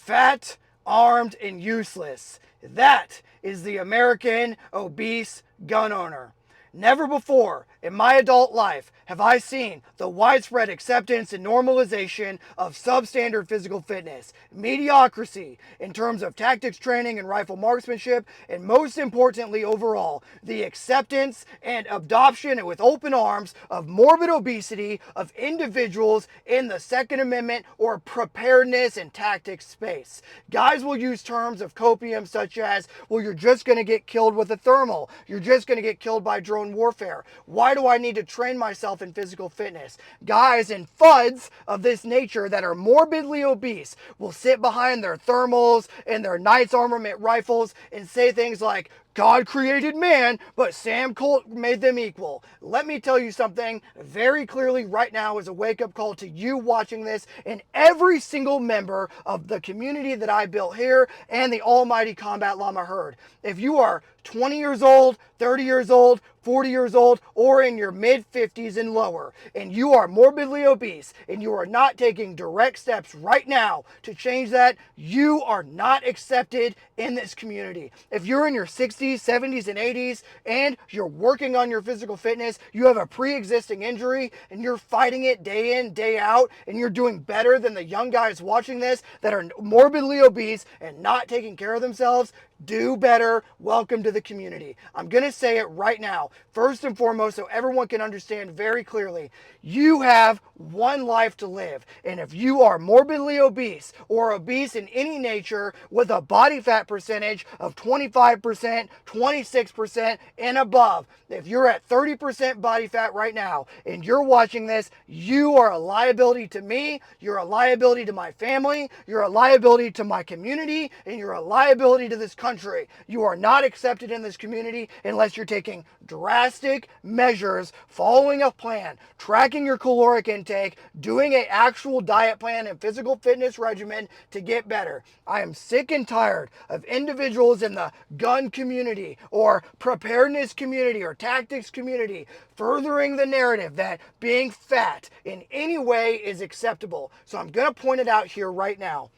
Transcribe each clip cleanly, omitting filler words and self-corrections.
fat, armed, and useless. That is the American obese gun owner. Never before in my adult life have I seen the widespread acceptance and normalization of substandard physical fitness, mediocrity in terms of tactics training and rifle marksmanship, and most importantly overall, the acceptance and adoption and with open arms of morbid obesity of individuals in the Second Amendment or preparedness and tactics space. Guys will use terms of copium such as, well, you're just going to get killed with a thermal. You're just going to get killed by drone warfare. Why do I need to train myself in physical fitness? Guys and FUDs of this nature that are morbidly obese will sit behind their thermals and their Knight's Armament rifles and say things like, God created man, but Sam Colt made them equal. Let me tell you something very clearly right now as a wake-up call to you watching this and every single member of the community that I built here and the almighty Combat Llama Herd. If you are 20 years old, 30 years old, 40 years old, or in your mid-50s and lower, and you are morbidly obese, and you are not taking direct steps right now to change that, you are not accepted in this community. If you're in your 60s, 70s, and 80s, and you're working on your physical fitness, you have a pre-existing injury, and you're fighting it day in, day out, and you're doing better than the young guys watching this that are morbidly obese and not taking care of themselves, do better. Welcome to the community. I'm going to say it right now. First and foremost, so everyone can understand very clearly, you have one life to live. And if you are morbidly obese or obese in any nature with a body fat percentage of 25%, 26% and above, if you're at 30% body fat right now and you're watching this, you are a liability to me, you're a liability to my family, you're a liability to my community, and you're a liability to this country. You are not accepted in this community unless you're taking drastic measures, following a plan, tracking your caloric intake, doing an actual diet plan and physical fitness regimen to get better. I am sick and tired of individuals in the gun community or preparedness community or tactics community furthering the narrative that being fat in any way is acceptable. So I'm going to point it out here right now.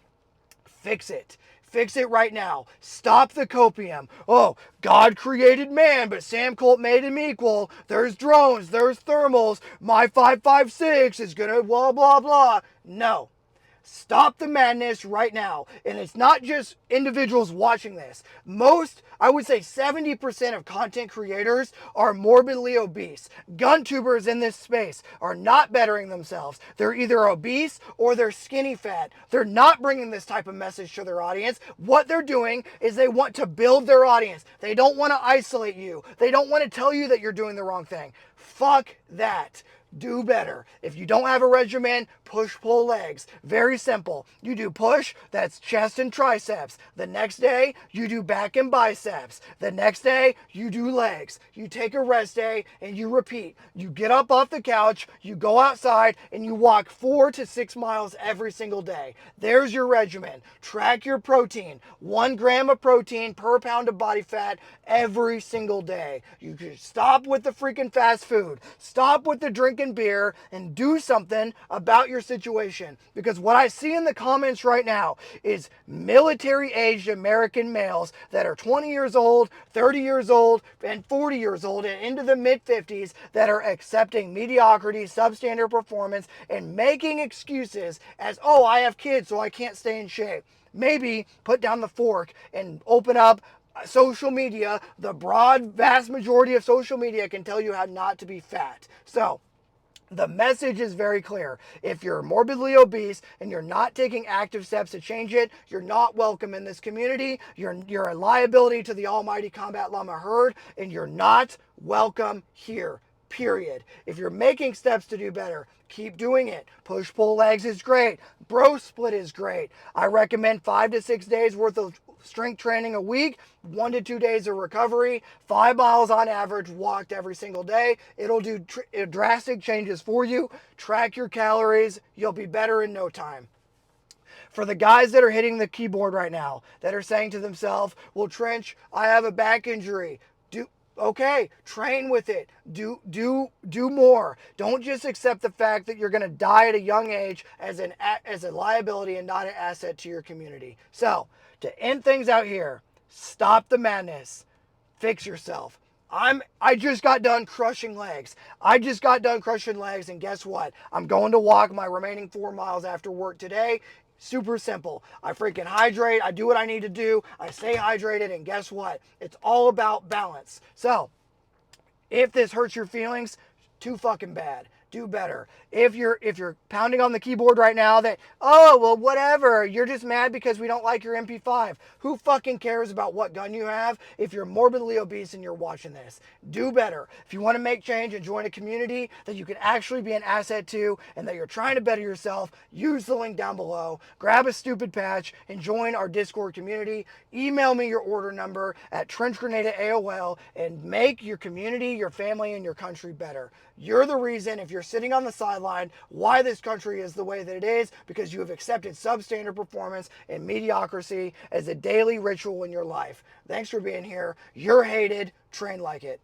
Fix it. Fix it right now. Stop the copium. Oh, God created man, but Sam Colt made him equal. There's drones, there's thermals. My 5.56 is gonna blah, blah, blah. No. Stop the madness right now. And it's not just individuals watching this. Most, I would say 70% of content creators are morbidly obese. Gun tubers in this space are not bettering themselves. They're either obese or they're skinny fat. They're not bringing this type of message to their audience. What they're doing is they want to build their audience. They don't want to isolate you. They don't want to tell you that you're doing the wrong thing. Fuck that. Do better. If you don't have a regimen, push, pull legs. Very simple. You do push, that's chest and triceps. The next day, you do back and biceps. The next day, you do legs. You take a rest day and you repeat. You get up off the couch, you go outside, and you walk 4 to 6 miles every single day. There's your regimen. Track your protein. 1 gram of protein per pound of body fat every single day. You can stop with the freaking fast food. Stop with the drinking beer and do something about your situation. Because what I see in the comments right now is military-aged American males that are 20 years old, 30 years old, and 40 years old and into the mid-50s that are accepting mediocrity, substandard performance, and making excuses as, oh, I have kids so I can't stay in shape. Maybe put down the fork and open up social media. The broad, vast majority of social media can tell you how not to be fat. So, the message is very clear. If you're morbidly obese and you're not taking active steps to change it, you're not welcome in this community. You're a liability to the almighty Combat Llama Herd, and you're not welcome here. Period. If you're making steps to do better, keep doing it. Push-pull legs is great. Bro split is great. I recommend 5 to 6 days worth of strength training a week, 1 to 2 days of recovery, 5 miles on average walked every single day. It'll do drastic changes for you. Track your calories. You'll be better in no time. For the guys that are hitting the keyboard right now, that are saying to themselves, well, Trench, I have a back injury. Okay, train with it. Do more. Don't just accept the fact that you're going to die at a young age as a liability and not an asset to your community. So, to end things out here, stop the madness. Fix yourself. I just got done crushing legs. I just got done crushing legs, and guess what? I'm going to walk my remaining 4 miles after work today. Super simple. I freaking hydrate. I do what I need to do. I stay hydrated, and guess what? It's all about balance. So, if this hurts your feelings, too fucking bad. Do better. If you're pounding on the keyboard right now that, oh well, whatever, you're just mad because we don't like your MP5. Who fucking cares about what gun you have if you're morbidly obese and you're watching this? Do better. If you want to make change and join a community that you can actually be an asset to and that you're trying to better yourself, use the link down below. Grab a stupid patch and join our Discord community. Email me your order number at trenchgrenade@AOL and make your community, your family, and your country better. You're the reason, if you're sitting on the sideline, why this country is the way that it is, because you have accepted substandard performance and mediocrity as a daily ritual in your life. Thanks for being here. You're hated. Train like it.